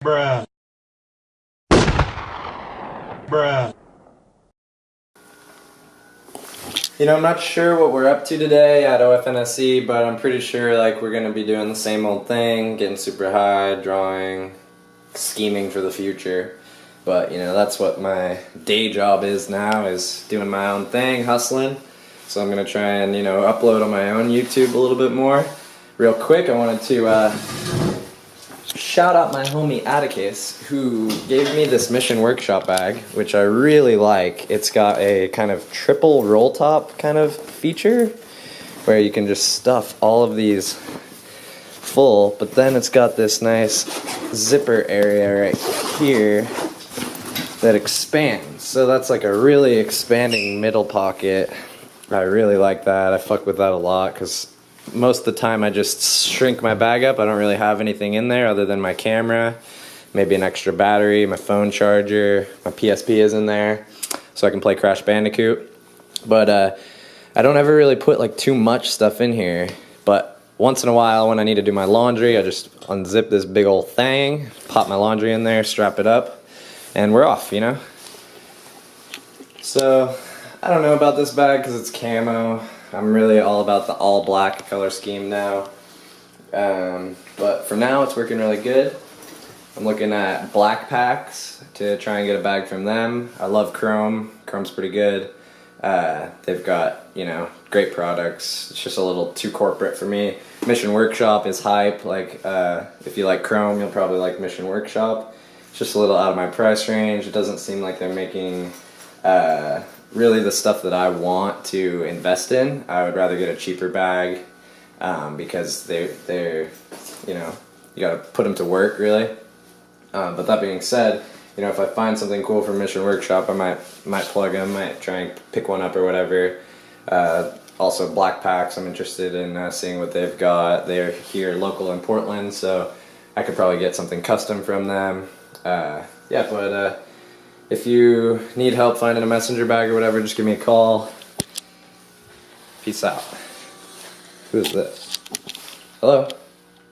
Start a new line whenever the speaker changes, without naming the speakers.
Bruh. Bruh.
You know, I'm not sure what we're up to today at OFNSE, but I'm pretty sure like we're gonna be doing the same old thing, getting super high, drawing, scheming for the future. But you know, that's what my day job is now, is doing my own thing, hustling. So I'm gonna try and, you know, upload on my own YouTube a little bit more. Real quick, I wanted to shout out my homie Atticus, who gave me this Mission Workshop bag, which I really like. It's got a kind of triple roll top kind of feature where you can just stuff all of these full, but then it's got this nice zipper area right here that expands. So that's like a really expanding middle pocket. I really like that. I fuck with that a lot because most of the time I just shrink my bag up. I don't really have anything in there other than my camera, maybe an extra battery, my phone charger, my PSP is in there so I can play Crash Bandicoot. But I don't ever really put like too much stuff in here, but once in a while when I need to do my laundry, I just unzip this big old thing, pop my laundry in there, strap it up, and we're off, you know? So I don't know about this bag because it's camo. I'm really all about the all black color scheme now. But for now it's working really good. I'm looking at black packs to try and get a bag from them. I love Chrome. Chrome's pretty good. They've got, you know, great products. It's just a little too corporate for me. Mission Workshop is hype. Like, if you like Chrome, you'll probably like Mission Workshop. It's just a little out of my price range. It doesn't seem like they're making really the stuff that I want to invest in. I would rather get a cheaper bag because they're, you know, you gotta put them to work really. But that being said, you know, if I find something cool from Mission Workshop, I might plug them, might try and pick one up or whatever. Also black packs, I'm interested in seeing what they've got. They're here local in Portland, so I could probably get something custom from them. Yeah, but if you need help finding a messenger bag or whatever, just give me a call. Peace out. Who is this? Hello?